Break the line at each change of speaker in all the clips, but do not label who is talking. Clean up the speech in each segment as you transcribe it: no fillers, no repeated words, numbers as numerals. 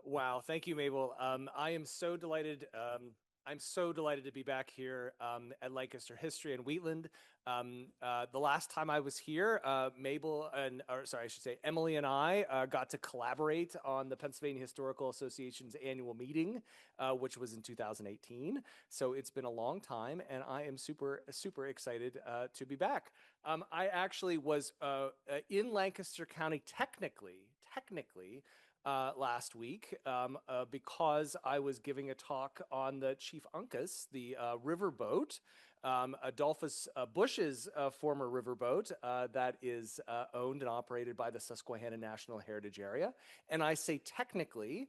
Wow, thank you, Mabel. I am so delighted. I'm so delighted to be back here at Lancaster History in Wheatland. The last time I was here, I should say Emily and I got to collaborate on the Pennsylvania Historical Association's annual meeting, which was in 2018. So it's been a long time, and I am super, super excited to be back. I actually was in Lancaster County technically, last week because I was giving a talk on the Chief Uncas, the riverboat, Adolphus Bush's former riverboat that is owned and operated by the Susquehanna National Heritage Area. And I say technically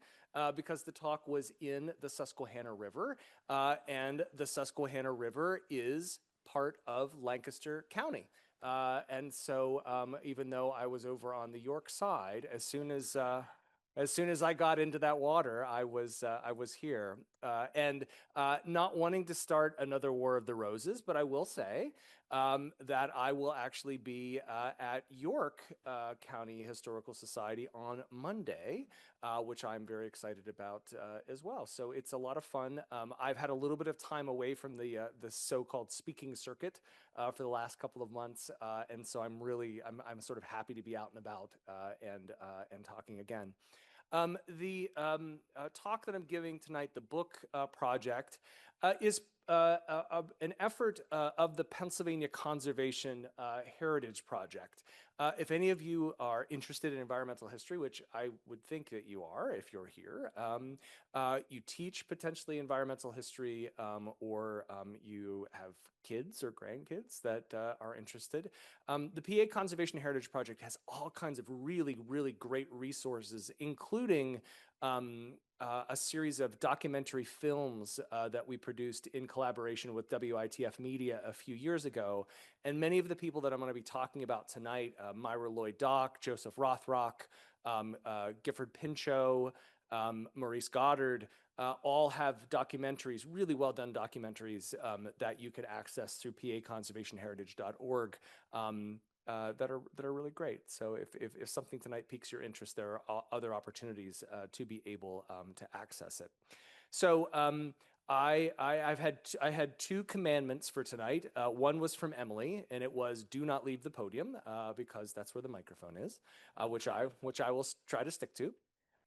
because the talk was in the Susquehanna River, and the Susquehanna River is part of Lancaster County. And so even though I was over on the York side, as soon as I got into that water, I was here, and not wanting to start another War of the Roses, but I will say that I will actually be at York County Historical Society on Monday, which I'm very excited about as well. So it's a lot of fun. I've had a little bit of time away from the so-called speaking circuit for the last couple of months, and so I'm sort of happy to be out and about and talking again. The talk that I'm giving tonight, the book project, is an effort of the Pennsylvania Conservation Heritage Project. If any of you are interested in environmental history, which I would think that you are if you're here, you teach potentially environmental history, or you have kids or grandkids that are interested. The PA Conservation Heritage Project has all kinds of really, really great resources, including a series of documentary films that we produced in collaboration with WITF Media a few years ago. And many of the people that I'm going to be talking about tonight, Myra Lloyd Dock, Joseph Rothrock, Gifford Pinchot, Maurice Goddard, all have documentaries, really well done documentaries that you could access through paconservationheritage.org. That are really great. So if something tonight piques your interest, there are other opportunities to be able to access it. So I had two commandments for tonight. One was from Emily, and it was do not leave the podium because that's where the microphone is, which I will try to stick to.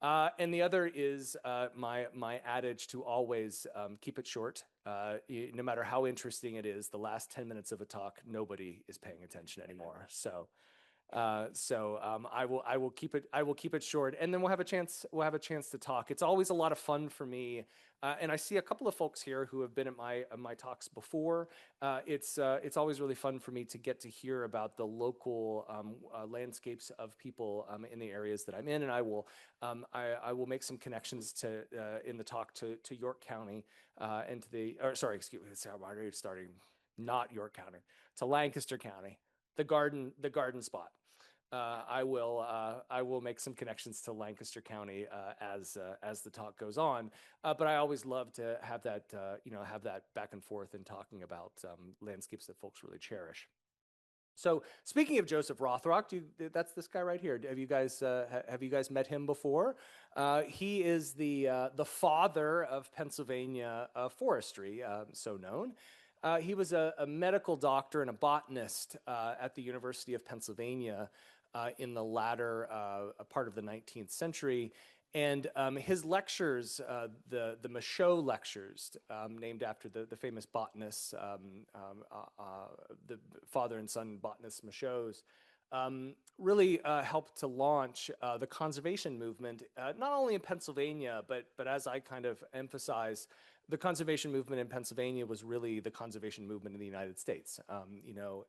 And the other is my adage to always keep it short. No matter how interesting it is, the last 10 minutes of a talk, nobody is paying attention anymore. So I will keep it short, and then we'll have a chance to talk. It's always a lot of fun for me, and I see a couple of folks here who have been at my talks before. It's always really fun for me to get to hear about the local landscapes of people in the areas that I'm in, and I will make some connections to in the talk to York County and I'm already starting, not York County, to Lancaster County. The garden spot. I will make some connections to Lancaster County as the talk goes on. But I always love to have that have that back and forth in talking about landscapes that folks really cherish. So speaking of Joseph Rothrock, that's this guy right here. Have you guys met him before? He is the father of Pennsylvania forestry, so known. He was a medical doctor and a botanist at the University of Pennsylvania in the latter part of the 19th century. And his lectures, the Michaud lectures, named after the famous botanist, the father and son botanist Michaud's, really helped to launch the conservation movement, not only in Pennsylvania, but as I kind of emphasize, the conservation movement in Pennsylvania was really the conservation movement in the United States,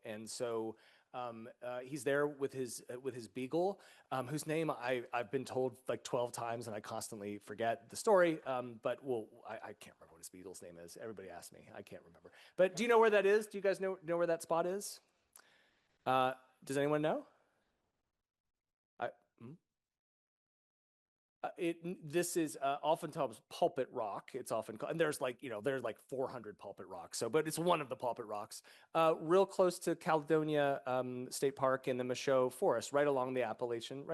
and so he's there with his beagle, whose name I've been told like 12 times and I constantly forget the story, but I can't remember what his beagle's name is. Everybody asks me, I can't remember. But do you know where that is? Do you guys know where that spot is? Does anyone know? This is oftentimes Pulpit Rock. It's often called, and there's like 400 Pulpit Rocks. So, but it's one of the Pulpit Rocks, real close to Caledonia State Park and the Michaud Forest, right along the Appalachian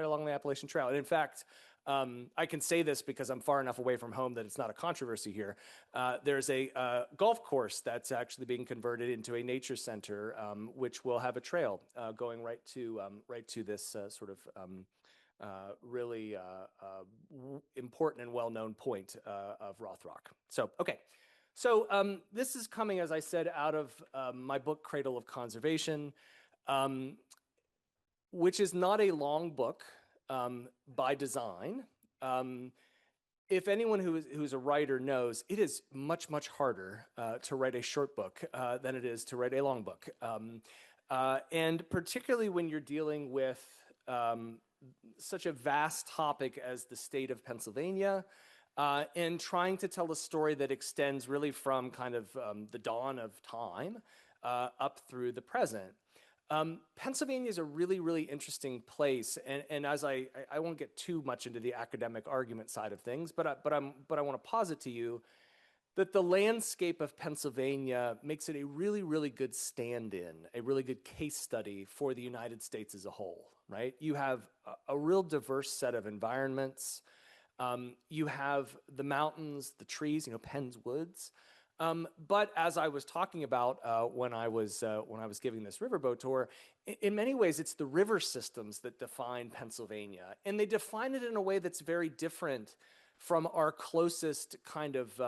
Trail. And in fact, I can say this because I'm far enough away from home that it's not a controversy here. There's a golf course that's actually being converted into a nature center, which will have a trail going right to this sort of really important and well-known point of Rothrock. So, okay. So this is coming, as I said, out of my book, Cradle of Conservation, which is not a long book by design. If anyone who's a writer knows, it is much, much harder to write a short book than it is to write a long book. And particularly when you're dealing with such a vast topic as the state of Pennsylvania, and trying to tell a story that extends really from kind of the dawn of time up through the present. Pennsylvania is a really, really interesting place, and as I won't get too much into the academic argument side of things, but I want to posit to you that the landscape of Pennsylvania makes it a really, really good stand-in, a really good case study for the United States as a whole, right? You have a real diverse set of environments. You have the mountains, the trees, Penn's woods. But as I was talking about when I was giving this riverboat tour, in many ways it's the river systems that define Pennsylvania, and they define it in a way that's very different from our closest kind of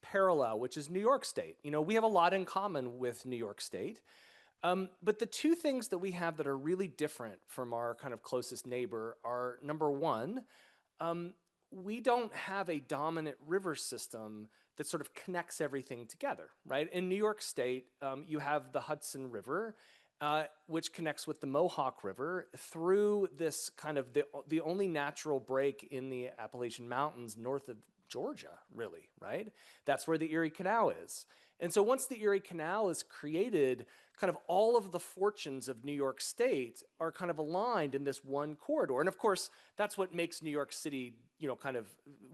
parallel, which is New York State. We have a lot in common with New York State, but the two things that we have that are really different from our kind of closest neighbor are, number one, we don't have a dominant river system that sort of connects everything together, right? In New York State, you have the Hudson River, which connects with the Mohawk River through this kind of the only natural break in the Appalachian Mountains north of Georgia, really, right? That's where the Erie Canal is. And so once the Erie Canal is created, kind of all of the fortunes of New York State are kind of aligned in this one corridor. And of course, that's what makes New York City, kind of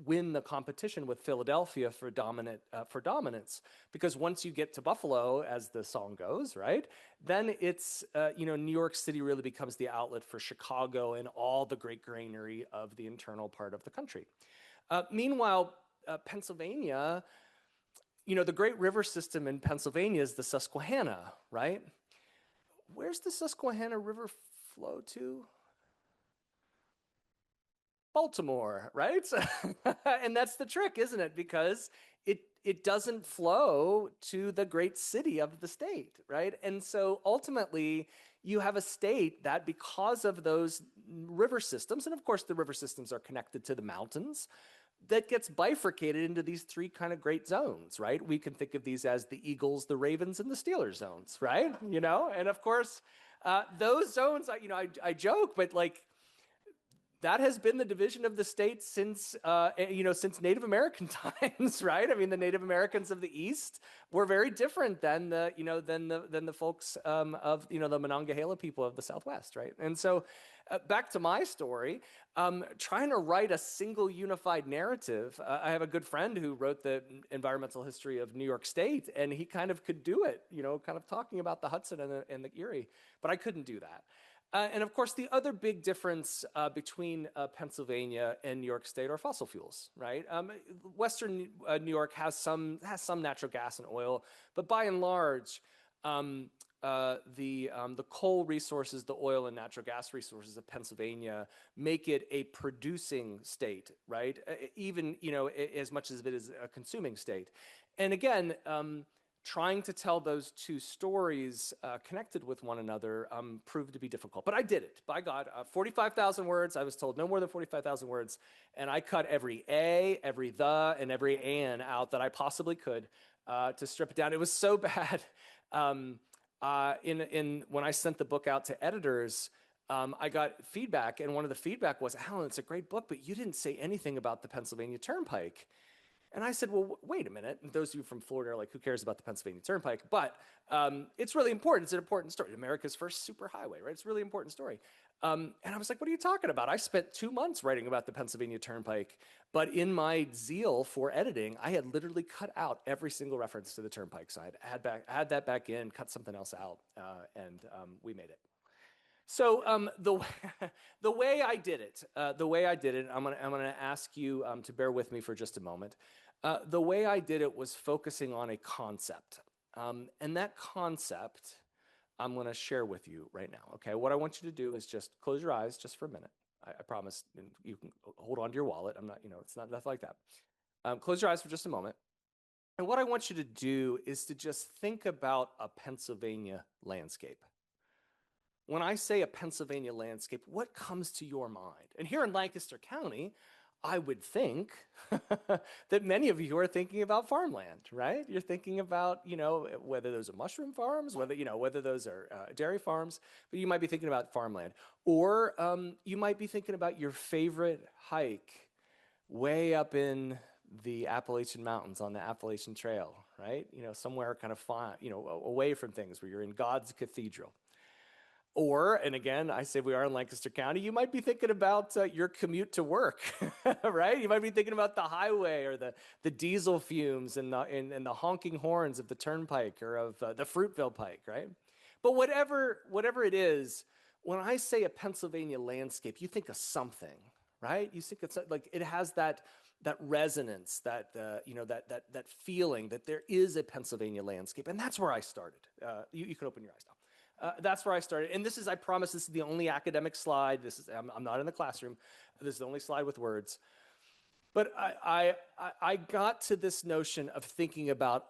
win the competition with Philadelphia for dominance. Because once you get to Buffalo, as the song goes, right, then it's, New York City really becomes the outlet for Chicago and all the great granary of the internal part of the country. Meanwhile, Pennsylvania, the great river system in Pennsylvania is the Susquehanna, right? Where's the Susquehanna River flow to? Baltimore, right? And that's the trick, isn't it? Because it doesn't flow to the great city of the state, right? And so ultimately, you have a state that, because of those river systems, and of course the river systems are connected to the mountains, that gets bifurcated into these three kind of great zones, right? We can think of these as the Eagles, the Ravens, and the Steelers zones, right? And of course, those zones, I joke, but like, that has been the division of the state since Native American times, right? I mean, the Native Americans of the East were very different than the folks of the Monongahela people of the Southwest, right? And so, back to my story, trying to write a single unified narrative. I have a good friend who wrote the environmental history of New York State, and he kind of could do it, kind of talking about the Hudson and the Erie, but I couldn't do that. And of course, the other big difference between Pennsylvania and New York State are fossil fuels, right? Western New York has some natural gas and oil, but by and large, the coal resources, the oil and natural gas resources of Pennsylvania make it a producing state, right? Even as much as it is a consuming state. And again, trying to tell those two stories connected with one another proved to be difficult. But I did it, by God. 45,000 words. I was told no more than 45,000 words. And I cut every A, every the, and every an out that I possibly could to strip it down. It was so bad. When I sent the book out to editors, I got feedback. And one of the feedback was, Alan, it's a great book, but you didn't say anything about the Pennsylvania Turnpike. And I said, well, wait a minute. And those of you from Florida are like, who cares about the Pennsylvania Turnpike? But it's really important. It's an important story. America's first superhighway, right? It's a really important story. And I was like, what are you talking about? I spent 2 months writing about the Pennsylvania Turnpike. But in my zeal for editing, I had literally cut out every single reference to the Turnpike side. Add that back in, cut something else out, and we made it. So the way I did it, I'm gonna ask you to bear with me for just a moment. The way I did it was focusing on a concept, and that concept I'm gonna share with you right now. Okay, what I want you to do is just close your eyes just for a minute. I promise. And you can hold on to your wallet. I'm not, it's not nothing like that. Close your eyes for just a moment. And what I want you to do is to just think about a Pennsylvania landscape. When I say a Pennsylvania landscape, what comes to your mind? And here in Lancaster County, I would think that many of you are thinking about farmland, right? You're thinking about, whether those are mushroom farms, whether those are dairy farms, but you might be thinking about farmland. Or you might be thinking about your favorite hike way up in the Appalachian Mountains on the Appalachian Trail, right? Somewhere kind of far, away from things where you're in God's cathedral. Or, and again, I say we are in Lancaster County, you might be thinking about your commute to work, right? You might be thinking about the highway or the diesel fumes and the honking horns of the turnpike or of the Fruitville Pike, right? But whatever it is, when I say a Pennsylvania landscape, you think of something, right? You think it's like it has that resonance, that feeling that there is a Pennsylvania landscape, and that's where I started. You can open your eyes now. That's where I started. And I promise this is the only academic slide. I'm not in the classroom. This is the only slide with words. But I got to this notion of thinking about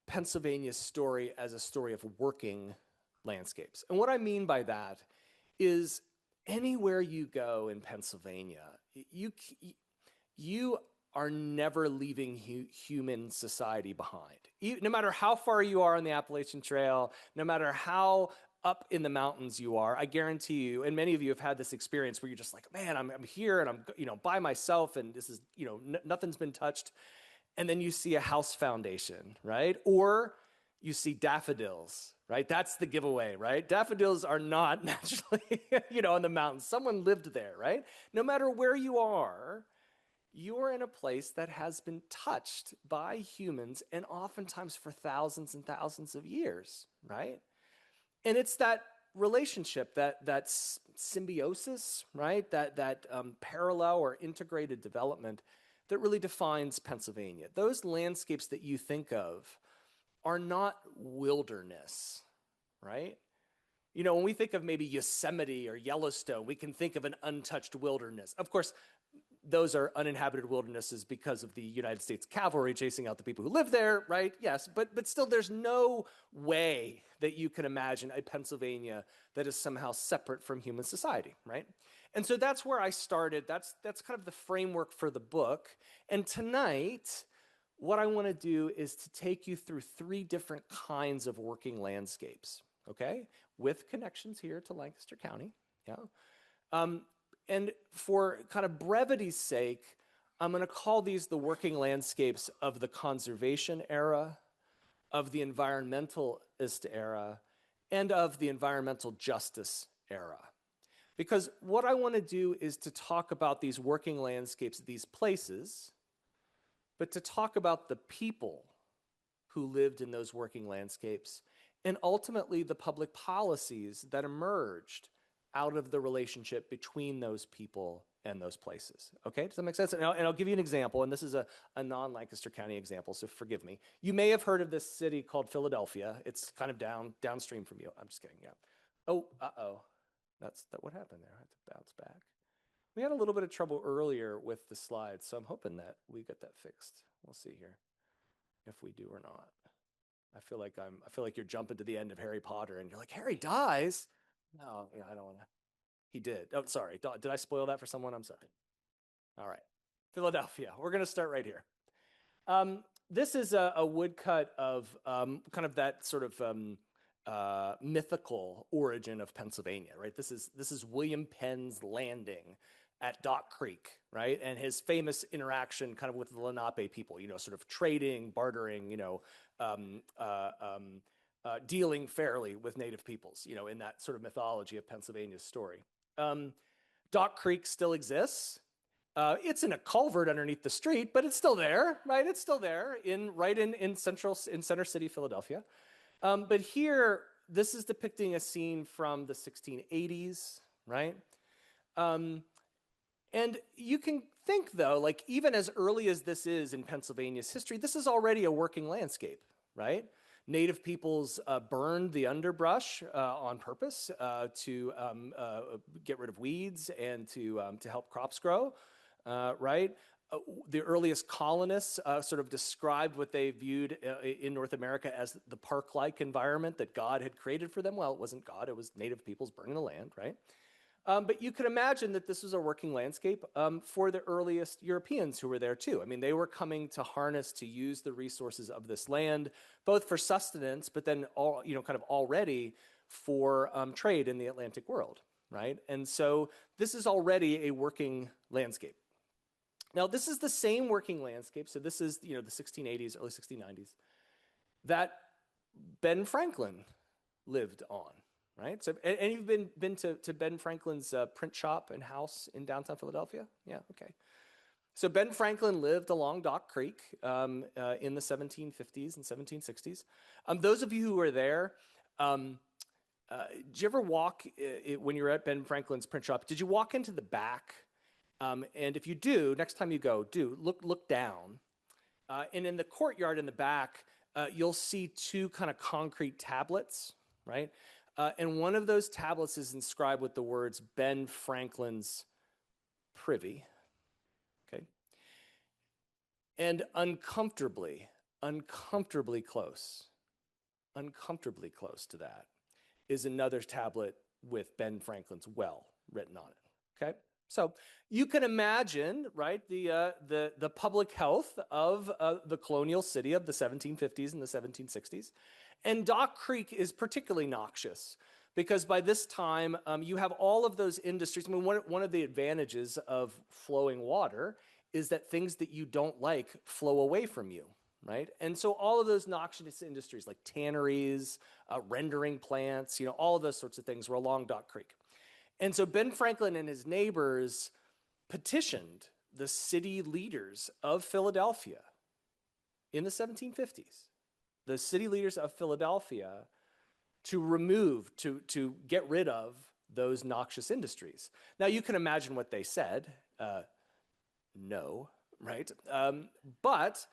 Pennsylvania's story as a story of working landscapes. And what I mean by that is anywhere you go in Pennsylvania, you are never leaving human society behind. No matter how far you are on the Appalachian Trail, no matter how up in the mountains you are, I guarantee you, and many of you have had this experience where you're just like, man, I'm here and I'm by myself and this is, nothing's been touched. And then you see a house foundation, right? Or you see daffodils, right? That's the giveaway, right? Daffodils are not naturally, on the mountains. Someone lived there, right? No matter where you are in a place that has been touched by humans and oftentimes for thousands and thousands of years, right? And it's that relationship, that symbiosis, right? That parallel or integrated development that really defines Pennsylvania. Those landscapes that you think of are not wilderness, right? When we think of maybe Yosemite or Yellowstone, we can think of an untouched wilderness. Of course, those are uninhabited wildernesses because of the United States cavalry chasing out the people who live there, right? Yes, but still there's no way that you can imagine a Pennsylvania that is somehow separate from human society, right? And so that's where I started. That's kind of the framework for the book. And tonight, what I want to do is to take you through 3 different kinds of working landscapes, okay? With connections here to Lancaster County, yeah. And for kind of brevity's sake, I'm going to call these the working landscapes of the conservation era, of the environmentalist era, and of the environmental justice era. Because what I want to do is to talk about these working landscapes, these places, but to talk about the people who lived in those working landscapes, and ultimately the public policies that emerged out of the relationship between those people and those places. Okay, does that make sense? And I'll give you an example, and this is a non-Lancaster County example, so forgive me. You may have heard of this city called Philadelphia. It's kind of downstream from you. I'm just kidding, yeah. Oh, uh-oh. That's what happened there. I had to bounce back. We had a little bit of trouble earlier with the slides, so I'm hoping that we get that fixed. We'll see here if we do or not. I feel like you're jumping to the end of Harry Potter, and you're like, Harry dies? No, yeah, I don't want to. He did. Oh, sorry. Did I spoil that for someone? I'm sorry. All right. Philadelphia. We're going to start right here. This is a woodcut of kind of that sort of mythical origin of Pennsylvania, right? This is William Penn's landing at Dock Creek, right? And his famous interaction kind of with the Lenape people, sort of trading, bartering, dealing fairly with native peoples, in that sort of mythology of Pennsylvania's story. Dock Creek still exists. It's in a culvert underneath the street, but it's still there, right? It's still there in Center City, Philadelphia. But here, this is depicting a scene from the 1680s, right? And you can think, though, like even as early as this is in Pennsylvania's history, this is already a working landscape, right? Native peoples burned the underbrush on purpose to get rid of weeds and to help crops grow, right? The earliest colonists sort of described what they viewed in North America as the park-like environment that God had created for them. Well, it wasn't God, it was native peoples burning the land, right? But you can imagine that this was a working landscape for the earliest Europeans who were there too. I mean, they were coming to harness, to use the resources of this land, both for sustenance, but then kind of already for trade in the Atlantic world, right? And so this is already a working landscape. Now, this is the same working landscape. So this is, the 1680s, early 1690s, that Ben Franklin lived on. Right. So, and you've been to Ben Franklin's print shop and house in downtown Philadelphia? Yeah. Okay. So Ben Franklin lived along Dock Creek in the 1750s and 1760s. Those of you who were there, did you ever walk when you were at Ben Franklin's print shop? Did you walk into the back? And if you do, next time you go, look down, and in the courtyard in the back, you'll see two kind of concrete tablets, right? And one of those tablets is inscribed with the words Ben Franklin's privy, okay? And uncomfortably close to that is another tablet with Ben Franklin's well written on it, okay? So you can imagine, right, the public health of the colonial city of the 1750s and the 1760s. And Dock Creek is particularly noxious because by this time you have all of those industries. I mean, one of the advantages of flowing water is that things that you don't like flow away from you, right? And so all of those noxious industries like tanneries, rendering plants, all of those sorts of things were along Dock Creek. And so Ben Franklin and his neighbors petitioned the city leaders of Philadelphia in the 1750s, the city leaders of Philadelphia, to remove, to get rid of those noxious industries. Now, you can imagine what they said. No, right? But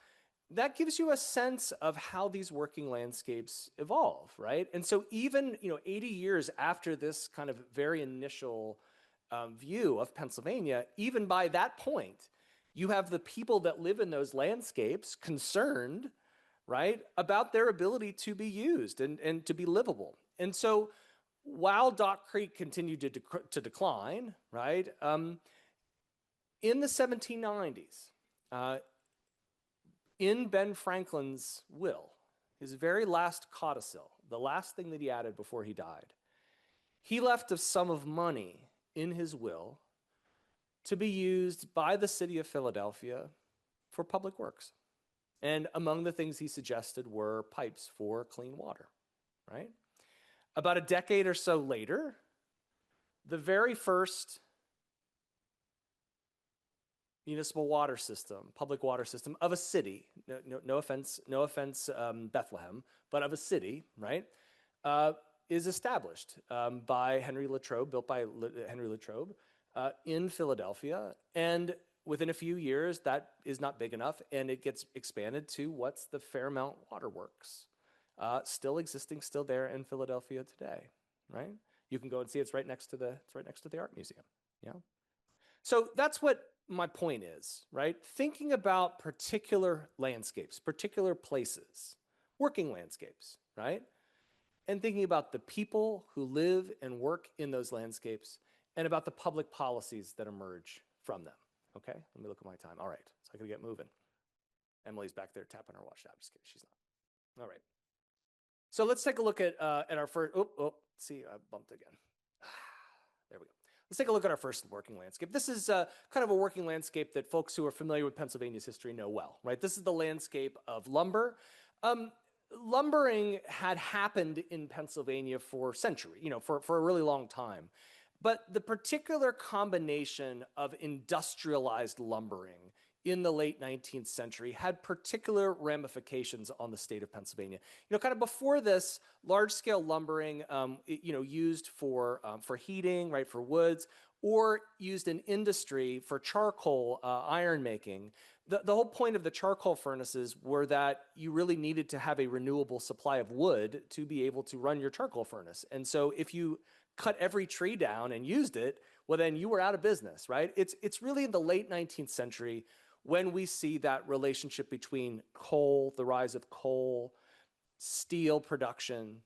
that gives you a sense of how these working landscapes evolve, right? And so even 80 years after this kind of very initial view of Pennsylvania, even by that point, you have the people that live in those landscapes concerned, right, about their ability to be used and to be livable. And so while Dock Creek continued to decline, right, in the 1790s, in Ben Franklin's will, his very last codicil, the last thing that he added before he died, he left a sum of money in his will to be used by the city of Philadelphia for public works. And among the things he suggested were pipes for clean water, right? About a decade or so later, the very first municipal water system, public water system of a city, no offense, Bethlehem, but of a city, right, is established by Henry Latrobe, built by Henry Latrobe in Philadelphia. And within a few years, that is not big enough, and it gets expanded to what's the Fairmount Waterworks, still existing, still there in Philadelphia today, right? You can go and see it's right next to the art museum. Yeah. So that's what my point is, right? Thinking about particular landscapes, particular places, working landscapes, right? And thinking about the people who live and work in those landscapes and about the public policies that emerge from them. Okay, let me look at my time. All right, so I gotta get moving. Emily's back there tapping her watch. I'm just kidding, she's not. All right. So let's take a look at our first, see, I bumped again. There we go. Let's take a look at our first working landscape. This is kind of a working landscape that folks who are familiar with Pennsylvania's history know well, right? This is the landscape of lumber. Lumbering had happened in Pennsylvania for centuries, for a really long time. But the particular combination of industrialized lumbering in the late 19th century had particular ramifications on the state of Pennsylvania. Kind of before this, large-scale lumbering, used for heating, right, for woods, or used in industry for charcoal, iron making. The whole point of the charcoal furnaces were that you really needed to have a renewable supply of wood to be able to run your charcoal furnace. And so if you cut every tree down and used it, well, then you were out of business, right? It's really in the late 19th century when we see that relationship between coal, the rise of coal, steel production,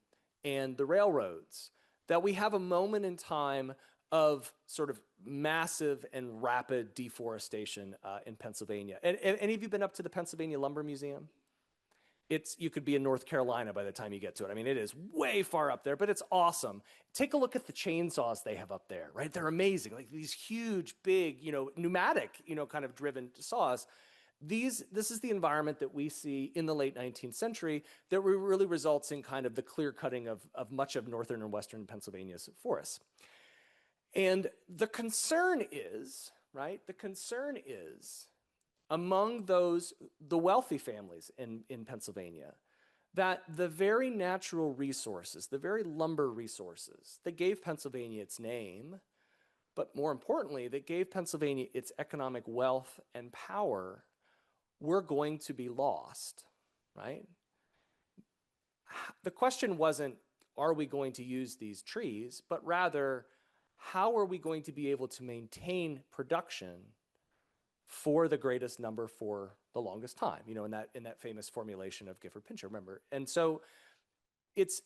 and the railroads, that we have a moment in time of sort of massive and rapid deforestation in Pennsylvania. And any of you been up to the Pennsylvania Lumber Museum? You could be in North Carolina by the time you get to it. I mean, it is way far up there, but it's awesome. Take a look at the chainsaws they have up there, right? They're amazing. Like these huge, big, pneumatic, kind of driven saws. This is the environment that we see in the late 19th century that really results in kind of the clear cutting of much of northern and western Pennsylvania's forests. And the concern is, right? The concern is among the wealthy families in Pennsylvania, that the very natural resources, the very lumber resources that gave Pennsylvania its name, but more importantly, that gave Pennsylvania its economic wealth and power, were going to be lost, right? The question wasn't, are we going to use these trees, but rather, how are we going to be able to maintain production for the greatest number for the longest time, in that famous formulation of Gifford Pinchot, remember? And so it's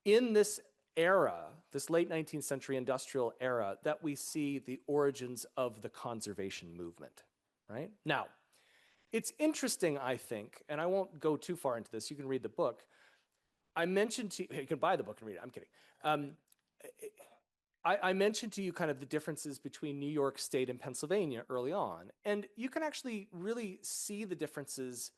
in this era, this late 19th century industrial era, that we see the origins of the conservation movement, right? Now, it's interesting, I think, and I won't go too far into this, you can read the book. I mentioned to you can buy the book and read it, I'm kidding. I mentioned to you kind of the differences between New York State and Pennsylvania early on, and you can actually really see the differences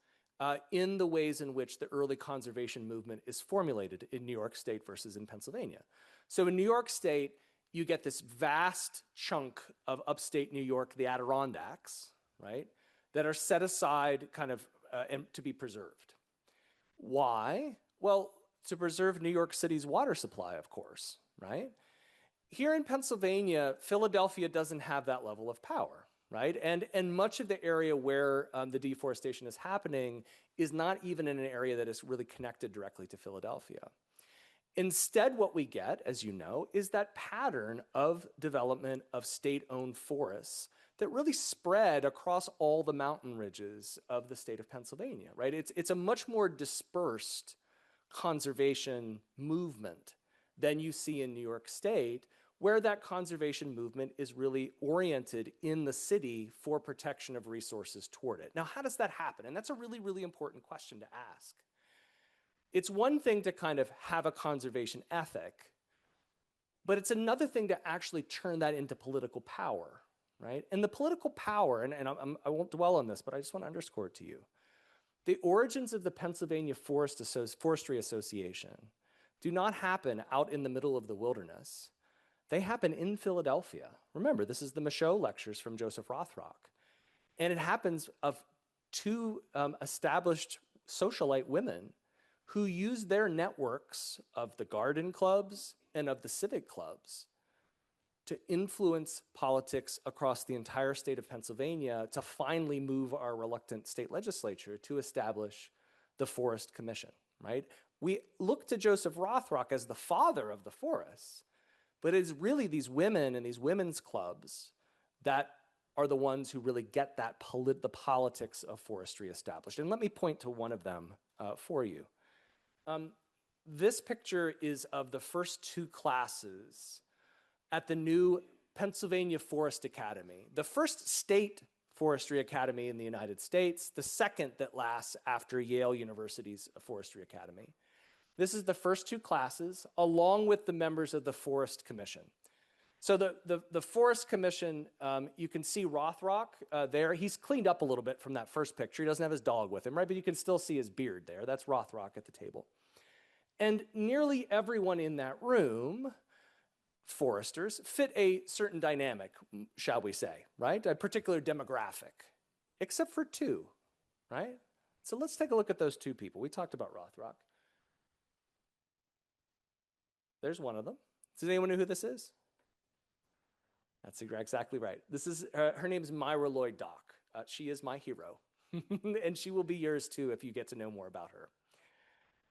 in the ways in which the early conservation movement is formulated in New York State versus in Pennsylvania. So in New York State, you get this vast chunk of upstate New York, the Adirondacks, right, that are set aside kind of and to be preserved. Why? Well, to preserve New York City's water supply, of course, right? Here in Pennsylvania, Philadelphia doesn't have that level of power, right? And much of the area where the deforestation is happening is not even in an area that is really connected directly to Philadelphia. Instead, what we get, as you know, is that pattern of development of state-owned forests that really spread across all the mountain ridges of the state of Pennsylvania, right? It's a much more dispersed conservation movement than you see in New York State, where that conservation movement is really oriented in the city for protection of resources toward it. Now, how does that happen? And that's a really, really important question to ask. It's one thing to kind of have a conservation ethic, but it's another thing to actually turn that into political power, right? And the political power, and I won't dwell on this, but I just want to underscore it to you. The origins of the Pennsylvania Forestry Association do not happen out in the middle of the wilderness. They happen in Philadelphia. Remember, this is the Michaud lectures from Joseph Rothrock. And it happens of two established socialite women who use their networks of the garden clubs and of the civic clubs to influence politics across the entire state of Pennsylvania to finally move our reluctant state legislature to establish the Forest Commission, right? We look to Joseph Rothrock as the father of the forests, but it's really these women and these women's clubs that are the ones who really get that the politics of forestry established. And let me point to one of them for you. This picture is of the first two classes at the new Pennsylvania Forest Academy, the first state forestry academy in the United States, the second that lasts after Yale University's Forestry Academy. This is the first two classes, along with the members of the Forest Commission. So the Forest Commission, you can see Rothrock there. He's cleaned up a little bit from that first picture. He doesn't have his dog with him, right? But you can still see his beard there. That's Rothrock at the table. And nearly everyone in that room, foresters, fit a certain dynamic, shall we say, right? A particular demographic. except for two, right? So let's take a look at those two people. We talked about Rothrock. There's one of them. Does anyone know who this is? That's exactly right. This is her name is Myra Lloyd Dock. She is my hero, and she will be yours too if you get to know more about her.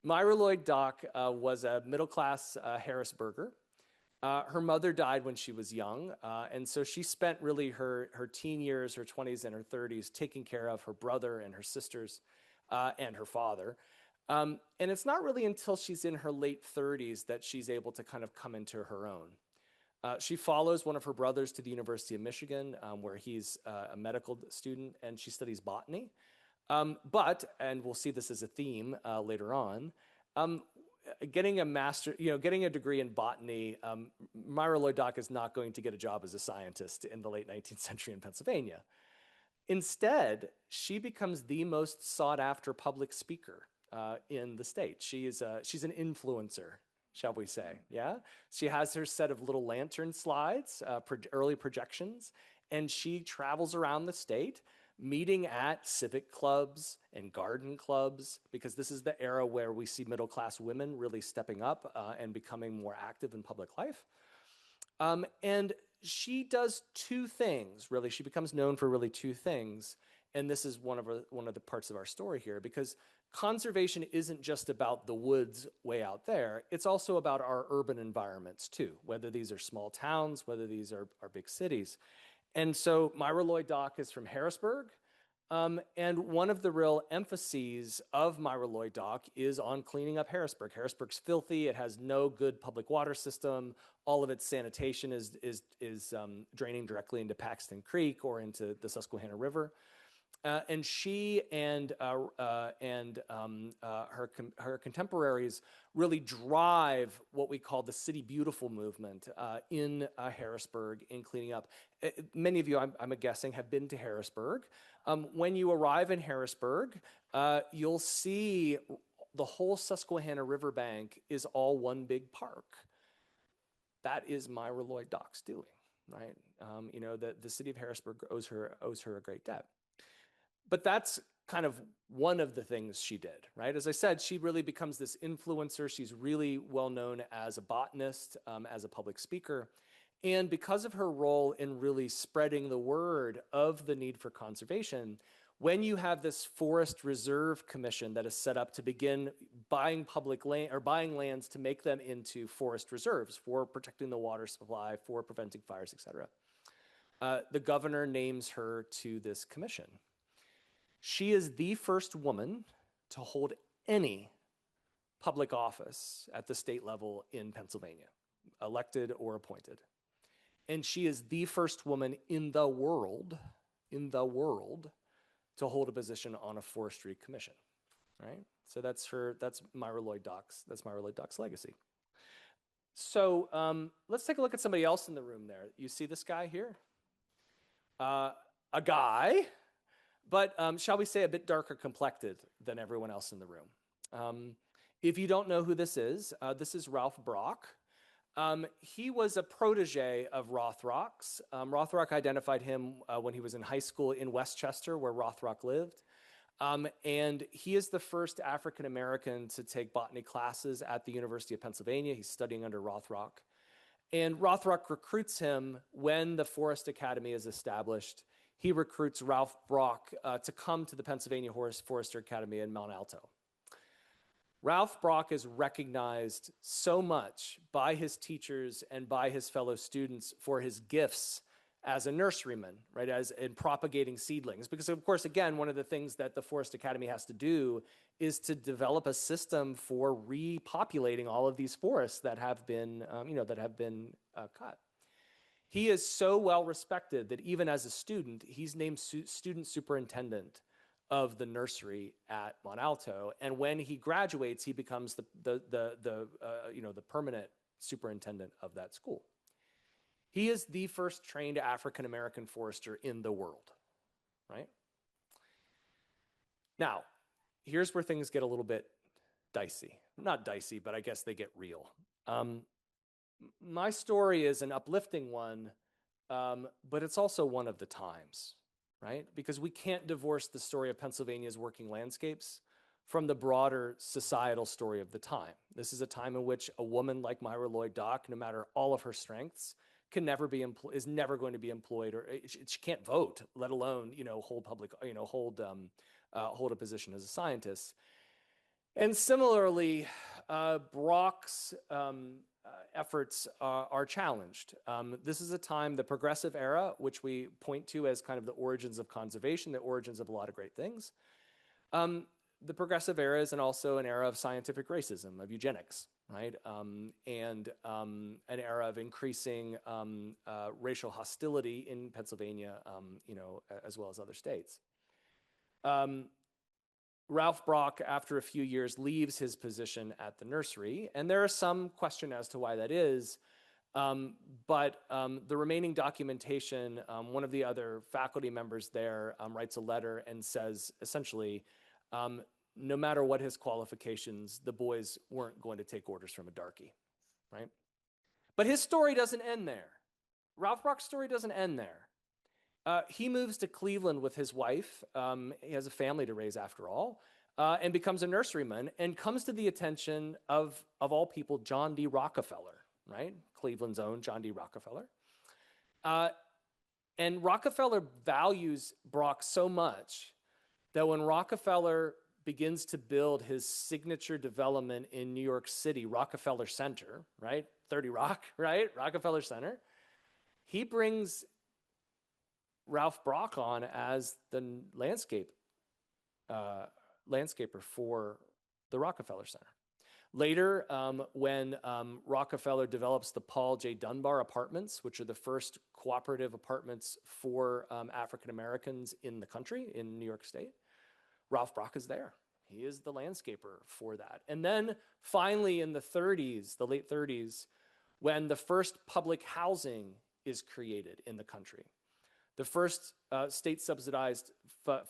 Myra Lloyd Dock was a middle-class Harrisburger. Her mother died when she was young, and so she spent really her teen years, her 20s and her 30s, taking care of her brother and her sisters and her father. And it's not really until she's in her late 30s that she's able to kind of come into her own. She follows one of her brothers to the University of Michigan, where he's a medical student, and she studies botany. And we'll see this as a theme later on, getting a degree in botany, Myra Lloyd Dock is not going to get a job as a scientist in the late 19th century in Pennsylvania. Instead, she becomes the most sought-after public speaker in the state. She's an influencer, shall we say, yeah? She has her set of little lantern slides, early projections, and she travels around the state meeting at civic clubs and garden clubs, because this is the era where we see middle-class women really stepping up and becoming more active in public life. And she does two things, really. She becomes known for really two things, and this is one of the parts of our story here, because conservation isn't just about the woods way out there. It's also about our urban environments too, whether these are small towns, whether these are big cities. And so Myra Lloyd Dock is from Harrisburg. And one of the real emphases of Myra Lloyd Dock is on cleaning up Harrisburg. Harrisburg's filthy. It has no good public water system. All of its sanitation is draining directly into Paxton Creek or into the Susquehanna River. And she and her contemporaries really drive what we call the City Beautiful movement in Harrisburg in cleaning up. Many of you, I'm guessing, have been to Harrisburg. When you arrive in Harrisburg, you'll see the whole Susquehanna riverbank is all one big park. That is Myra Lloyd Dock's doing, right? The city of Harrisburg owes her a great debt. But that's kind of one of the things she did, right? As I said, she really becomes this influencer. She's really well known as a botanist, as a public speaker. And because of her role in really spreading the word of the need for conservation, when you have this Forest Reserve Commission that is set up to begin buying public land or buying lands to make them into forest reserves for protecting the water supply, for preventing fires, et cetera, the governor names her to this commission. She is the first woman to hold any public office at the state level in Pennsylvania, elected or appointed. And she is the first woman in the world to hold a position on a forestry commission, right? So that's Myra Lloyd Dock's legacy. So let's take a look at somebody else in the room there. You see this guy here? A guy, but shall we say a bit darker complected than everyone else in the room. If you don't know who this is Ralph Brock. He was a protege of Rothrock's. Rothrock identified him when he was in high school in Westchester, where Rothrock lived. And he is the first African-American to take botany classes at the University of Pennsylvania. He's studying under Rothrock. And Rothrock recruits him when the Forest Academy is established. He recruits Ralph Brock to come to the Pennsylvania Forester Academy in Mount Alto. Ralph Brock is recognized so much by his teachers and by his fellow students for his gifts as a nurseryman, right, as in propagating seedlings. Because, of course, again, one of the things that the Forest Academy has to do is to develop a system for repopulating all of these forests that have been, cut. He is so well respected that even as a student, he's named student superintendent of the nursery at Mont Alto, and when he graduates, he becomes the permanent superintendent of that school. He is the first trained African-American forester in the world, right? Now, here's where things get a little bit dicey. Not dicey, but I guess they get real. My story is an uplifting one, but it's also one of the times. right? Because we can't divorce the story of Pennsylvania's working landscapes from the broader societal story of the time. This is a time in which a woman like Myra Lloyd Dock, no matter all of her strengths, can never be is never going to be employed, or she can't vote, let alone hold public, hold a position as a scientist. And similarly, Brock's efforts are challenged. This is a time, the progressive era, which we point to as kind of the origins of conservation, the origins of a lot of great things. The progressive era is also an era of scientific racism, of eugenics, right? And an era of increasing racial hostility in Pennsylvania, as well as other states. Ralph Brock, after a few years, leaves his position at the nursery, and there is some question as to why that is. But the remaining documentation, one of the other faculty members there writes a letter and says, essentially, no matter what his qualifications, the boys weren't going to take orders from a darky, right? But his story doesn't end there. Ralph Brock's story doesn't end there. He moves to Cleveland with his wife. He has a family to raise after all, and becomes a nurseryman and comes to the attention of all people, John D. Rockefeller, right? Cleveland's own John D. Rockefeller. And Rockefeller values Brock so much that when Rockefeller begins to build his signature development in New York City, Rockefeller Center, right? 30 Rock, right? Rockefeller Center. He brings Ralph Brock on as the landscaper for the Rockefeller Center. Later, when Rockefeller develops the Paul J. Dunbar Apartments, which are the first cooperative apartments for African Americans in the country, in New York State, Ralph Brock is there. He is the landscaper for that. And then finally in the 30s, the late 30s, when the first public housing is created in the country, the first state-subsidized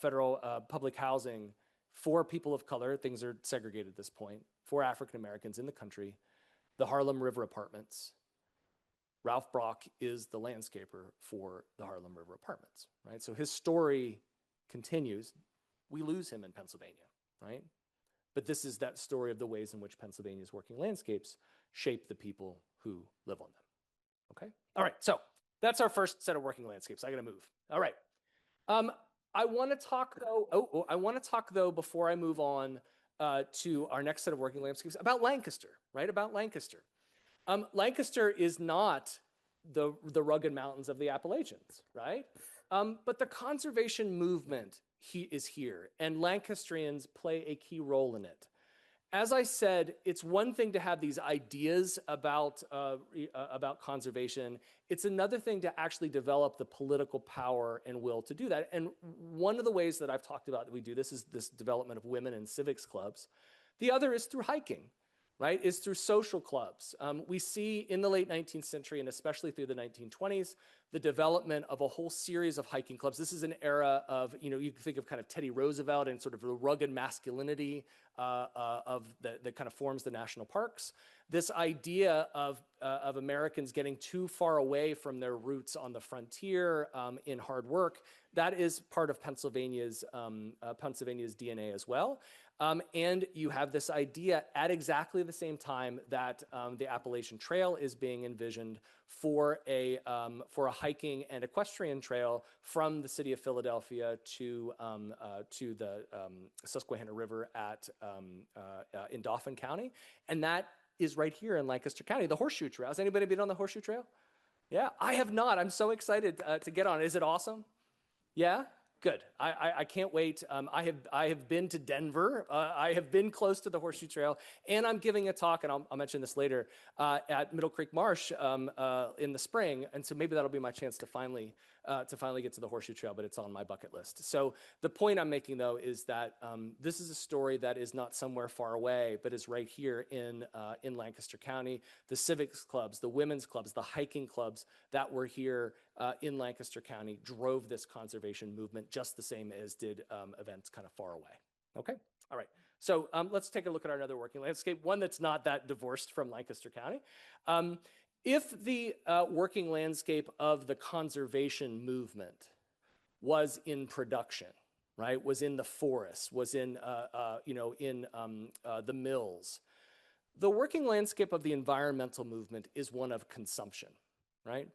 federal public housing for people of color, things are segregated at this point, for African Americans in the country, the Harlem River Apartments. Ralph Brock is the landscaper for the Harlem River Apartments, right? So his story continues. We lose him in Pennsylvania, right? But this is that story of the ways in which Pennsylvania's working landscapes shape the people who live on them, okay? All right, so that's our first set of working landscapes. I gotta move. All right. I wanna talk though, before I move on to our next set of working landscapes, about Lancaster, right? About Lancaster. Lancaster is not the rugged mountains of the Appalachians, right? But the conservation movement is here, and Lancastrians play a key role in it. As I said, it's one thing to have these ideas about conservation. It's another thing to actually develop the political power and will to do that. And one of the ways that I've talked about that we do this is this development of women in civics clubs. The other is through hiking, right? Is through social clubs. We see in the late 19th century, and especially through the 1920s, the development of a whole series of hiking clubs. This is an era of, you can think of kind of Teddy Roosevelt and sort of the rugged masculinity that kind of forms the national parks. This idea of Americans getting too far away from their roots on the frontier in hard work, that is part of Pennsylvania's DNA as well. And you have this idea at exactly the same time that the Appalachian Trail is being envisioned for a hiking and equestrian trail from the city of Philadelphia to the Susquehanna River in Dauphin County, and that is right here in Lancaster County. The Horseshoe Trail. Has anybody been on the Horseshoe Trail? Yeah, I have not. I'm so excited to get on. Is it awesome? Yeah. Good. I can't wait. I have been to Denver. I have been close to the Horseshoe Trail, and I'm giving a talk, and I'll mention this later, at Middle Creek Marsh in the spring, and so maybe that'll be my chance to finally get to the Horseshoe Trail, but it's on my bucket list. So the point I'm making, though, is that this is a story that is not somewhere far away, but is right here in Lancaster County. The civics clubs, the women's clubs, the hiking clubs that were here in Lancaster County drove this conservation movement just the same as did events kind of far away. Okay, all right. So let's take a look at our another working landscape, one that's not that divorced from Lancaster County. If the working landscape of the conservation movement was in production, right? Was in the forests, was in, the mills. The working landscape of the environmental movement is one of consumption, right?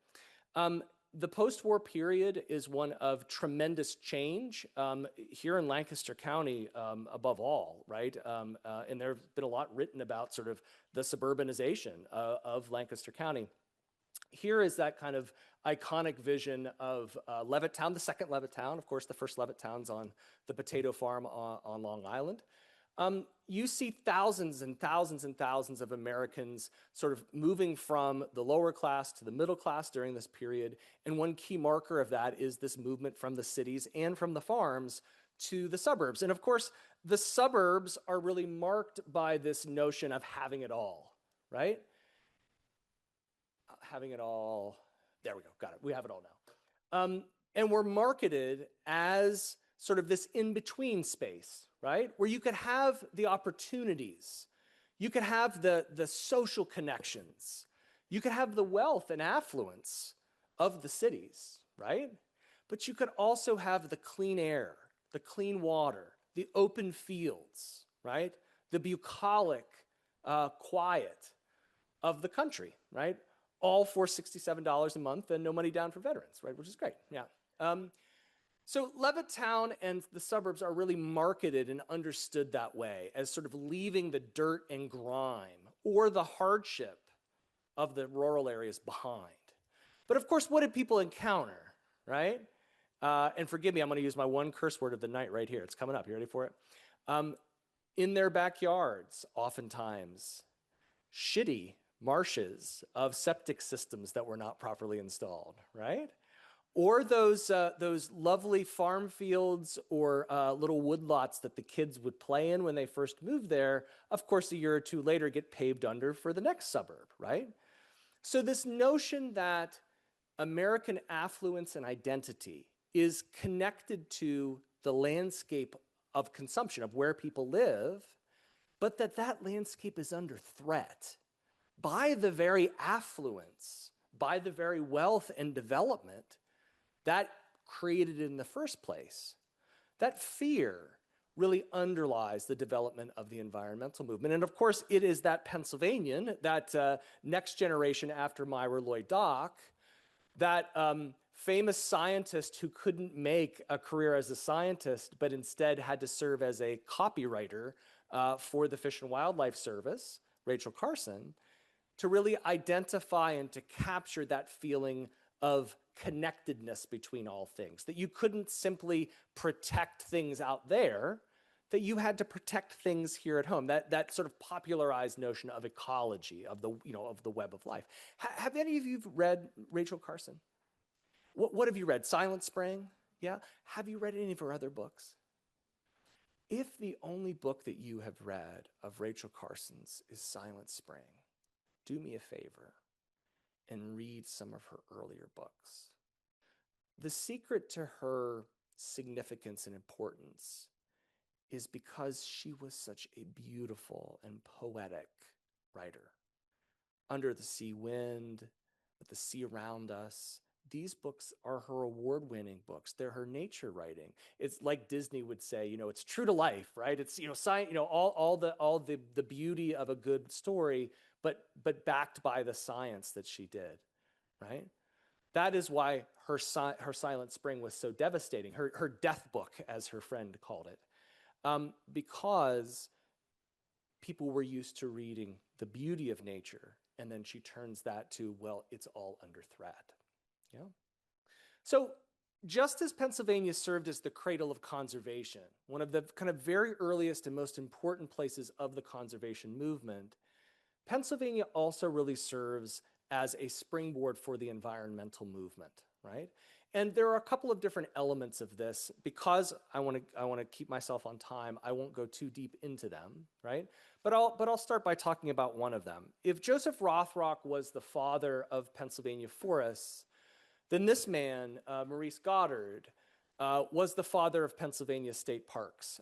The post-war period is one of tremendous change here in Lancaster County, above all, right? And there's been a lot written about sort of the suburbanization of Lancaster County. Here is that kind of iconic vision of Levittown, the second Levittown. Of course, the first Levittown's on the potato farm on Long Island. You see thousands and thousands and thousands of Americans sort of moving from the lower class to the middle class during this period. And one key marker of that is this movement from the cities and from the farms to the suburbs. And of course, the suburbs are really marked by this notion of having it all, right? Having it all. There we go. Got it. We have it all now. And we're marketed as sort of this in-between space, right? Where you could have the opportunities, you could have the social connections, you could have the wealth and affluence of the cities, right? But you could also have the clean air, the clean water, the open fields, right? The bucolic quiet of the country, right? All for $67 a month and no money down for veterans, right? Which is great, yeah. So Levittown and the suburbs are really marketed and understood that way as sort of leaving the dirt and grime or the hardship of the rural areas behind. But of course, what did people encounter, right? And forgive me, I'm going to use my one curse word of the night right here. It's coming up. You ready for it? In their backyards, oftentimes, shitty marshes of septic systems that were not properly installed, right? Or those lovely farm fields or little woodlots that the kids would play in when they first moved there, of course, a year or two later get paved under for the next suburb, right? So this notion that American affluence and identity is connected to the landscape of consumption, of where people live, but that landscape is under threat by the very affluence, by the very wealth and development that created in the first place. That fear really underlies the development of the environmental movement. And of course, it is that Pennsylvanian, that next generation after Myra Lloyd Dock, that famous scientist who couldn't make a career as a scientist, but instead had to serve as a copywriter for the Fish and Wildlife Service, Rachel Carson, to really identify and to capture that feeling of connectedness between all things, that you couldn't simply protect things out there, that you had to protect things here at home, that sort of popularized notion of ecology, of the web of life. Have any of you read Rachel Carson? What have you read? Silent Spring? Yeah? Have you read any of her other books? If the only book that you have read of Rachel Carson's is Silent Spring, do me a favor and read some of her earlier books. The secret to her significance and importance is because she was such a beautiful and poetic writer. Under the Sea Wind, With the Sea Around Us, these books are her award-winning books. They're her nature writing. It's like Disney would say, it's true to life, right? It's, science, all the beauty of a good story, but backed by the science that she did, right? That is why her Silent Spring was so devastating, her death book, as her friend called it, because people were used to reading the beauty of nature, and then she turns that to, well, it's all under threat. Yeah. So just as Pennsylvania served as the cradle of conservation, one of the kind of very earliest and most important places of the conservation movement, Pennsylvania also really serves as a springboard for the environmental movement, right? And there are a couple of different elements of this. Because I want to keep myself on time, I won't go too deep into them, right? But I'll start by talking about one of them. If Joseph Rothrock was the father of Pennsylvania forests, then this man, Maurice Goddard, was the father of Pennsylvania state parks.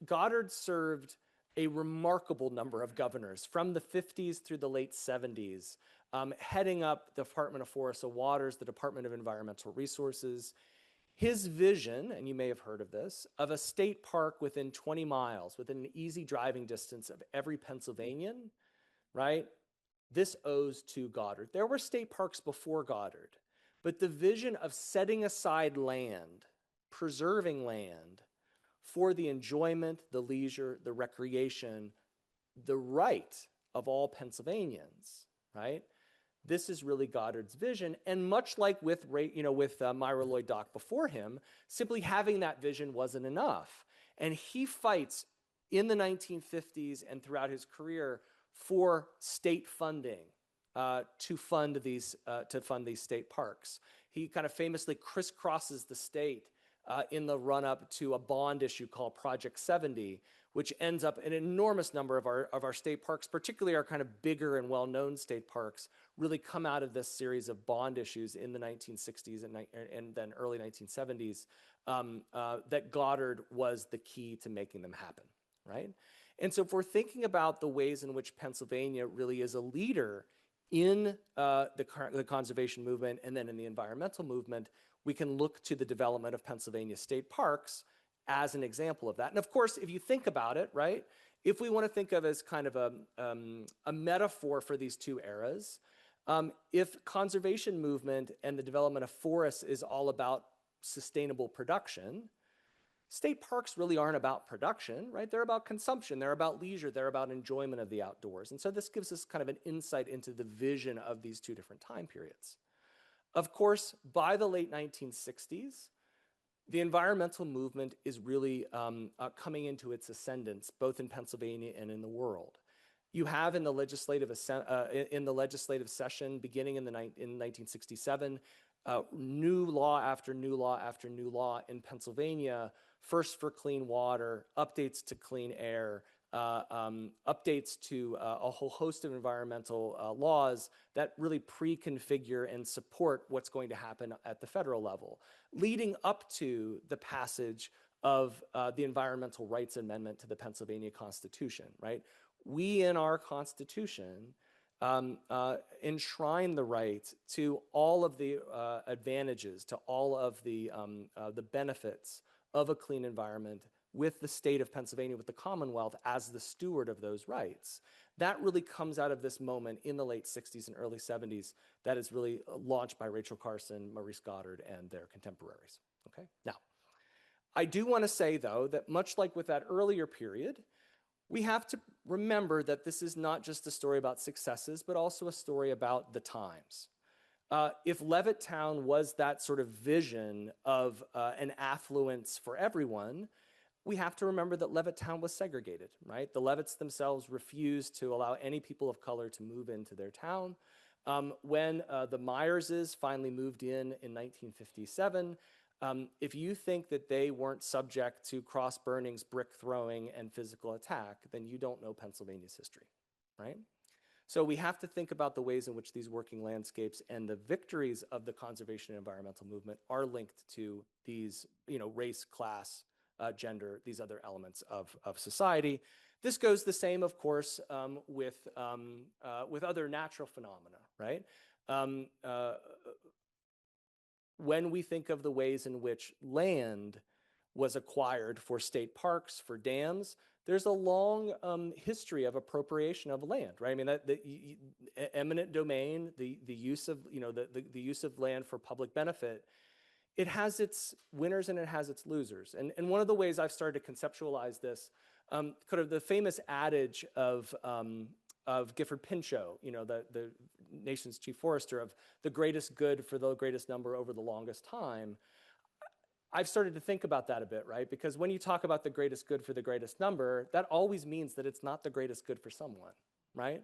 Goddard served a remarkable number of governors from the 50s through the late 70s, heading up the Department of Forests and Waters, the Department of Environmental Resources. His vision, and you may have heard of this, of a state park within 20 miles, within an easy driving distance of every Pennsylvanian, right? This owes to Goddard. There were state parks before Goddard, but the vision of setting aside land, preserving land for the enjoyment, the leisure, the recreation, the right of all Pennsylvanians, right? This is really Goddard's vision. And much like with Myra Lloyd Dock before him, simply having that vision wasn't enough. And he fights in the 1950s and throughout his career for state funding to fund these state parks. He kind of famously crisscrosses the state in the run-up to a bond issue called Project 70, which ends up an enormous number of our state parks, particularly our kind of bigger and well-known state parks, really come out of this series of bond issues in the 1960s and then early 1970s that Goddard was the key to making them happen, right? And so if we're thinking about the ways in which Pennsylvania really is a leader in the conservation movement and then in the environmental movement, we can look to the development of Pennsylvania state parks as an example of that. And of course, if you think about it, right, if we want to think of as kind of a metaphor for these two eras, if conservation movement and the development of forests is all about sustainable production, state parks really aren't about production, right? They're about consumption, they're about leisure, they're about enjoyment of the outdoors. And so this gives us kind of an insight into the vision of these two different time periods. Of course, by the late 1960s, the environmental movement is really coming into its ascendance, both in Pennsylvania and in the world. You have in the legislative session beginning in 1967, new law after new law after new law in Pennsylvania, first for clean water, updates to clean air, updates to a whole host of environmental laws that really pre-configure and support what's going to happen at the federal level, leading up to the passage of the Environmental Rights Amendment to the Pennsylvania Constitution, right? We in our Constitution enshrine the right to all of the advantages, to all of the benefits of a clean environment with the state of Pennsylvania, with the Commonwealth as the steward of those rights. That really comes out of this moment in the late 60s and early 70s that is really launched by Rachel Carson, Maurice Goddard, and their contemporaries, okay? Now, I do want to say, though, that much like with that earlier period, we have to remember that this is not just a story about successes, but also a story about the times. If Levittown was that sort of vision of an affluence for everyone, we have to remember that Levittown was segregated, right? The Levitts themselves refused to allow any people of color to move into their town. When the Myerses finally moved in 1957, if you think that they weren't subject to cross burnings, brick throwing, and physical attack, then you don't know Pennsylvania's history, right? So we have to think about the ways in which these working landscapes and the victories of the conservation and environmental movement are linked to these, race, class, gender, these other elements of society. This goes the same, of course, with other natural phenomena, right? When we think of the ways in which land was acquired for state parks, for dams, there's a long history of appropriation of land, right? I mean, eminent domain, the use of the use of land for public benefit, it has its winners and it has its losers. And one of the ways I've started to conceptualize this, kind of the famous adage of Gifford Pinchot, the nation's chief forester, of the greatest good for the greatest number over the longest time. I've started to think about that a bit, right? Because when you talk about the greatest good for the greatest number, that always means that it's not the greatest good for someone, right?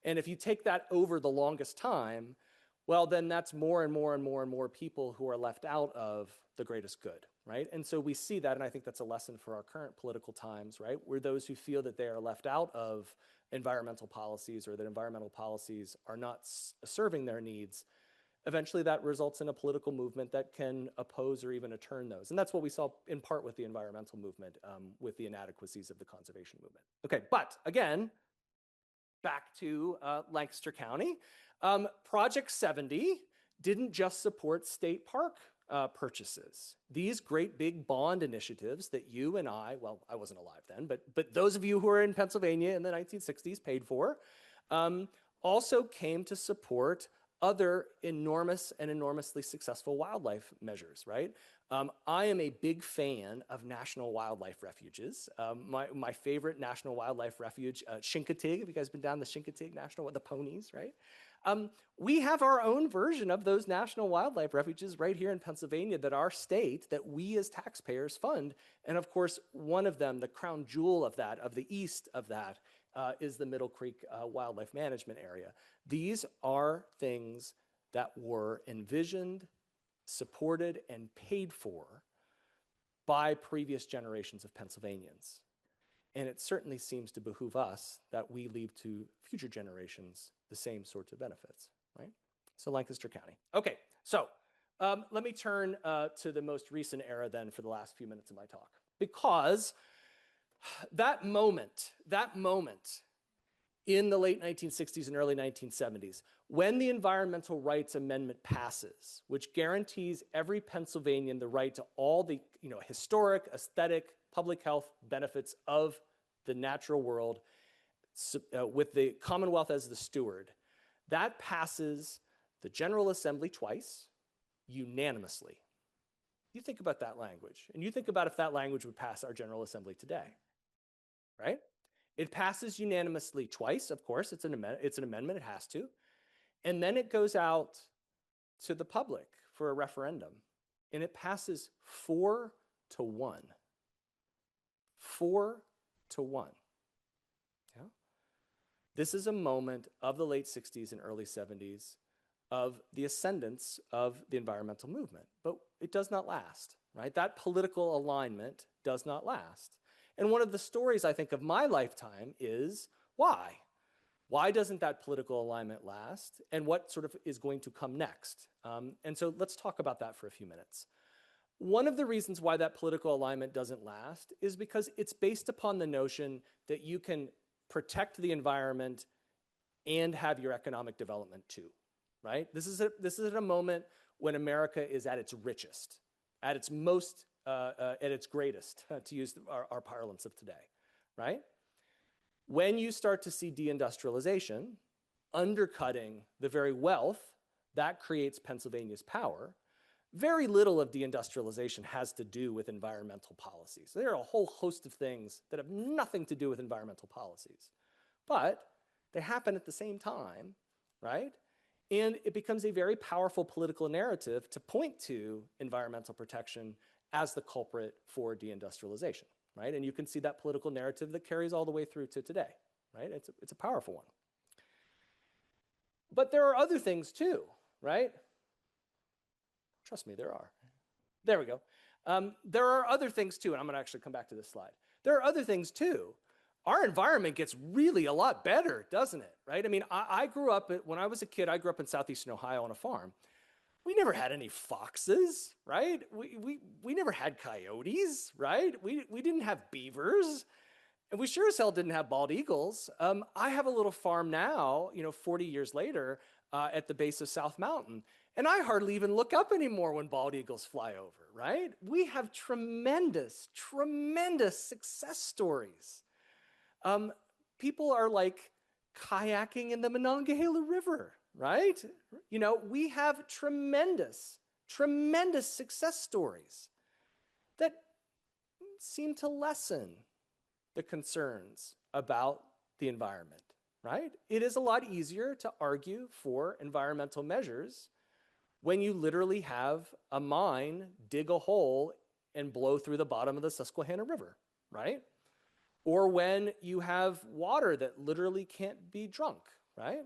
And if you take that over the longest time, well, then that's more and more and more and more people who are left out of the greatest good, right? And so we see that, and I think that's a lesson for our current political times, right? We're those who feel that they are left out of environmental policies or that environmental policies are not serving their needs. Eventually that results in a political movement that can oppose or even turn those. And that's what we saw in part with the environmental movement, with the inadequacies of the conservation movement. Okay, but again, back to Lancaster County. Project 70 didn't just support state park purchases, these great big bond initiatives that you and I, well, I wasn't alive then, but those of you who were in Pennsylvania in the 1960s paid for, also came to support other enormous and enormously successful wildlife measures, right? I am a big fan of national wildlife refuges. My favorite national wildlife refuge, Chincoteague. Have you guys been down the Chincoteague National, the ponies, right? We have our own version of those national wildlife refuges right here in Pennsylvania that our state, that we as taxpayers fund. And of course, one of them, the crown jewel of that, of the east of that, is the Middle Creek Wildlife Management Area. These are things that were envisioned, supported, and paid for by previous generations of Pennsylvanians. And it certainly seems to behoove us that we leave to future generations the same sorts of benefits, right? So Lancaster County. Okay, so let me turn to the most recent era then for the last few minutes of my talk. Because that moment in the late 1960s and early 1970s, when the Environmental Rights Amendment passes, which guarantees every Pennsylvanian the right to all the historic, aesthetic, public health benefits of the natural world, with the Commonwealth as the steward, that passes the General Assembly twice, unanimously. You think about that language, and you think about if that language would pass our General Assembly today, right? It passes unanimously twice, of course. It's an amendment, it has to. And then it goes out to the public for a referendum, and it passes 4-1. 4-1. Yeah? This is a moment of the late 60s and early 70s of the ascendance of the environmental movement, but it does not last, right? That political alignment does not last. And one of the stories, I think, of my lifetime is why? Why doesn't that political alignment last? And what sort of is going to come next? And so let's talk about that for a few minutes. One of the reasons why that political alignment doesn't last is because it's based upon the notion that you can protect the environment and have your economic development too, right? This is at a moment when America is at its richest, at its most, at its greatest, to use our parlance of today, right? When you start to see deindustrialization undercutting the very wealth that creates Pennsylvania's power, very little of deindustrialization has to do with environmental policies. There are a whole host of things that have nothing to do with environmental policies, but they happen at the same time, right? And it becomes a very powerful political narrative to point to environmental protection as the culprit for deindustrialization, right? And you can see that political narrative that carries all the way through to today, right? It's a powerful one. But there are other things too, right? Trust me, there are. There we go. There are other things too, and I'm going to actually come back to this slide. There are other things too. Our environment gets really a lot better, doesn't it? Right? I mean, I grew up, when I was a kid, I grew up in southeastern Ohio on a farm. We never had any foxes, right? We never had coyotes, right? We didn't have beavers. And we sure as hell didn't have bald eagles. I have a little farm now, 40 years later, at the base of South Mountain. And I hardly even look up anymore when bald eagles fly over, right? We have tremendous, tremendous success stories. People are like kayaking in the Monongahela River, right? We have tremendous, tremendous success stories that seem to lessen the concerns about the environment, right? It is a lot easier to argue for environmental measures when you literally have a mine dig a hole and blow through the bottom of the Susquehanna River, right? Or when you have water that literally can't be drunk, right?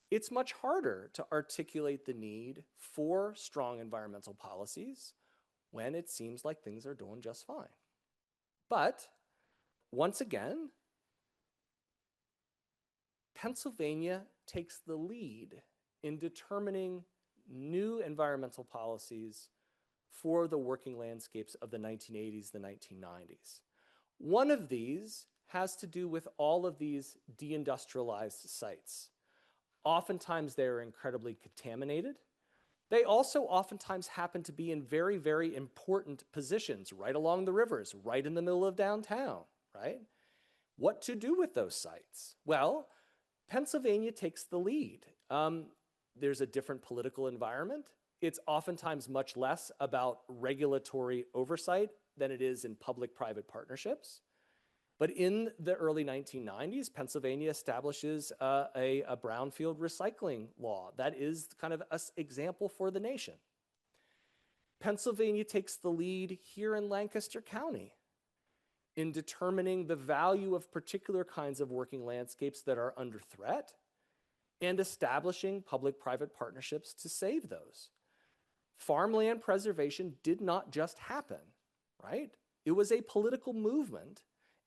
It's much harder to articulate the need for strong environmental policies when it seems like things are doing just fine. But once again, Pennsylvania takes the lead in determining new environmental policies for the working landscapes of the 1980s, the 1990s. One of these has to do with all of these deindustrialized sites. Oftentimes they're incredibly contaminated. They also oftentimes happen to be in very, very important positions right along the rivers, right in the middle of downtown, right? What to do with those sites? Well, Pennsylvania takes the lead. There's a different political environment. It's oftentimes much less about regulatory oversight than it is in public-private partnerships. But in the early 1990s, Pennsylvania establishes a brownfield recycling law that is kind of an example for the nation. Pennsylvania takes the lead here in Lancaster County in determining the value of particular kinds of working landscapes that are under threat and establishing public-private partnerships to save those. Farmland preservation did not just happen, right? It was a political movement,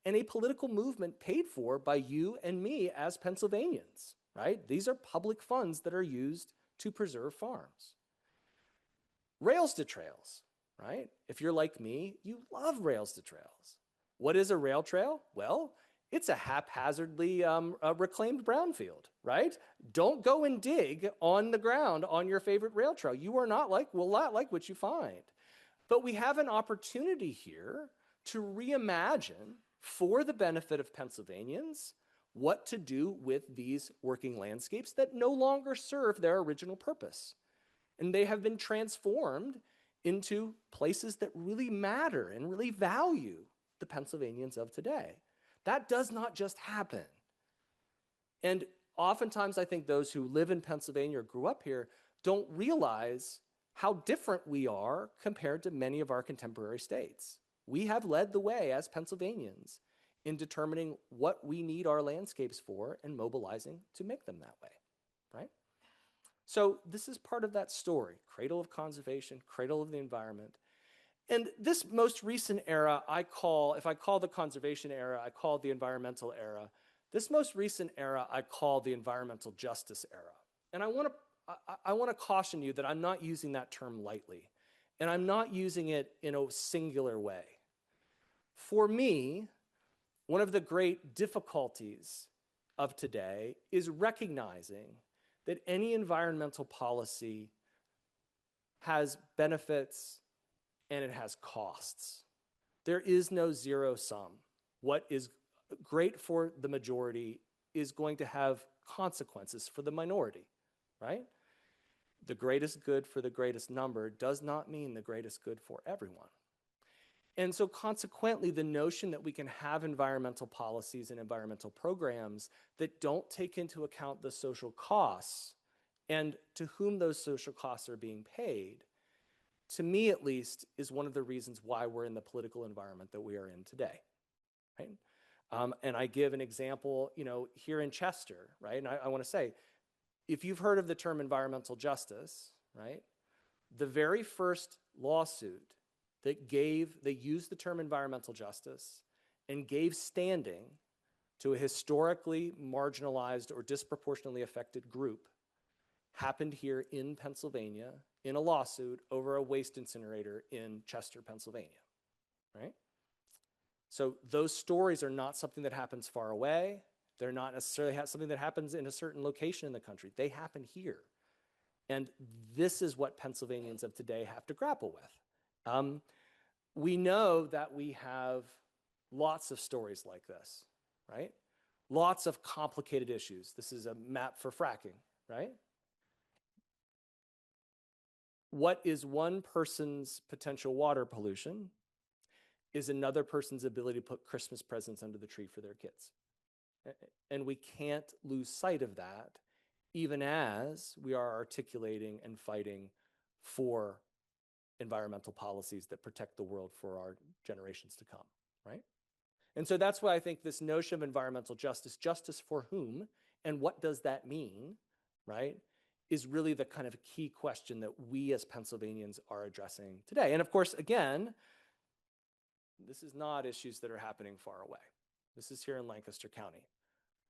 and a political movement paid for by you and me as Pennsylvanians, right? These are public funds that are used to preserve farms. Rails to trails, right? If you're like me, you love rails to trails. What is a rail trail? Well, it's a haphazardly reclaimed brownfield, right? Don't go and dig on the ground on your favorite rail trail. You will not like what you find. But we have an opportunity here to reimagine, for the benefit of Pennsylvanians, what to do with these working landscapes that no longer serve their original purpose. And they have been transformed into places that really matter and really value the Pennsylvanians of today. That does not just happen. And oftentimes I think those who live in Pennsylvania or grew up here don't realize how different we are compared to many of our contemporary states. We have led the way as Pennsylvanians in determining what we need our landscapes for and mobilizing to make them that way, right? So this is part of that story, cradle of conservation, cradle of the environment. And this most recent era, if I call the conservation era, I call it the environmental era. This most recent era, I call the environmental justice era. And I want to caution you that I'm not using that term lightly, and I'm not using it in a singular way. For me, one of the great difficulties of today is recognizing that any environmental policy has benefits and it has costs. There is no zero sum. What is great for the majority is going to have consequences for the minority, right? The greatest good for the greatest number does not mean the greatest good for everyone. And so consequently, the notion that we can have environmental policies and environmental programs that don't take into account the social costs and to whom those social costs are being paid, to me at least, is one of the reasons why we're in the political environment that we are in today, right? And I give an example, here in Chester, right? And I want to say, if you've heard of the term environmental justice, right? The very first lawsuit that used the term environmental justice and gave standing to a historically marginalized or disproportionately affected group happened here in Pennsylvania in a lawsuit over a waste incinerator in Chester, Pennsylvania, right? So those stories are not something that happens far away. They're not necessarily something that happens in a certain location in the country. They happen here. And this is what Pennsylvanians of today have to grapple with. We know that we have lots of stories like this, right? Lots of complicated issues. This is a map for fracking, right? What is one person's potential water pollution is another person's ability to put Christmas presents under the tree for their kids. And we can't lose sight of that, even as we are articulating and fighting for environmental policies that protect the world for our generations to come, right? And so that's why I think this notion of environmental justice for whom, and what does that mean, right, is really the kind of key question that we as Pennsylvanians are addressing today. And of course, again, this is not issues that are happening far away. This is here in Lancaster County.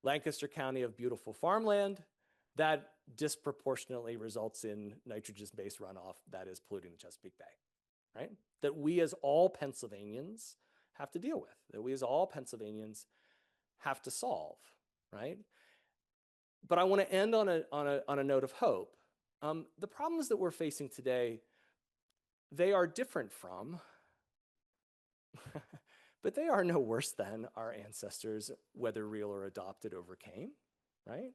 Lancaster County of beautiful farmland that disproportionately results in nitrogen-based runoff that is polluting the Chesapeake Bay, right? That we as all Pennsylvanians have to deal with, that we as all Pennsylvanians have to solve, right? But I want to end on a note of hope, The problems that we're facing today, they are different from, but they are no worse than our ancestors, whether real or adopted, overcame, right?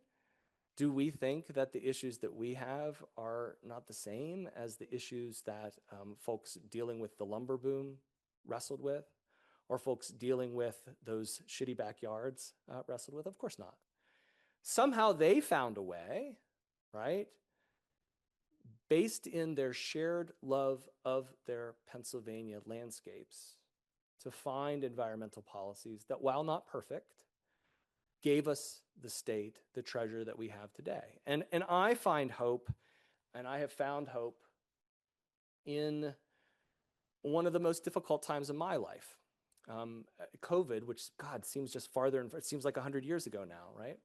Do we think that the issues that we have are not the same as the issues that folks dealing with the lumber boom wrestled with, or folks dealing with those shitty backyards wrestled with? Of course not. Somehow they found a way, right, based in their shared love of their Pennsylvania landscapes, to find environmental policies that, while not perfect, gave us the state, the treasure that we have today. And I find hope, and I have found hope in one of the most difficult times of my life. COVID, which, God, seems just farther, and it seems like 100 years ago now, right?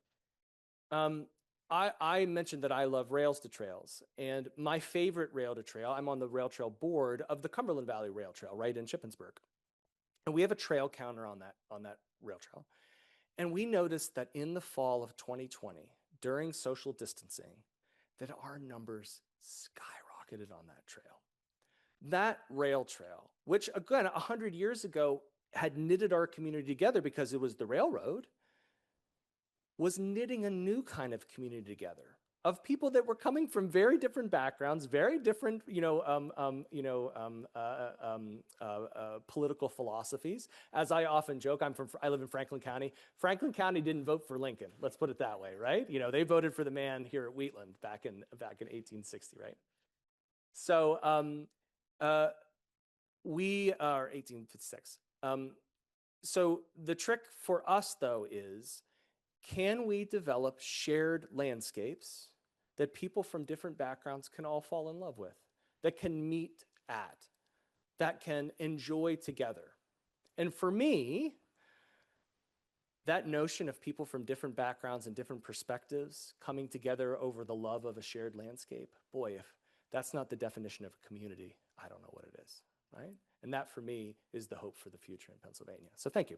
I mentioned that I love rails to trails, and my favorite rail to trail, I'm on the rail trail board of the Cumberland Valley Rail Trail right in Shippensburg. And we have a trail counter on that rail trail. And we noticed that in the fall of 2020, during social distancing, that our numbers skyrocketed on that trail. That rail trail, which again, 100 years ago had knitted our community together because it was the railroad, was knitting a new kind of community together of people that were coming from very different backgrounds, very different, political philosophies. As I often joke, I live in Franklin County. Franklin County didn't vote for Lincoln. Let's put it that way, right? They voted for the man here at Wheatland back in 1860, right? So we are 1856. So the trick for us, though, is, can we develop shared landscapes that people from different backgrounds can all fall in love with, that can meet at, that can enjoy together? And for me, that notion of people from different backgrounds and different perspectives coming together over the love of a shared landscape, boy, if that's not the definition of a community, I don't know what it is, right? And that, for me, is the hope for the future in Pennsylvania. So thank you.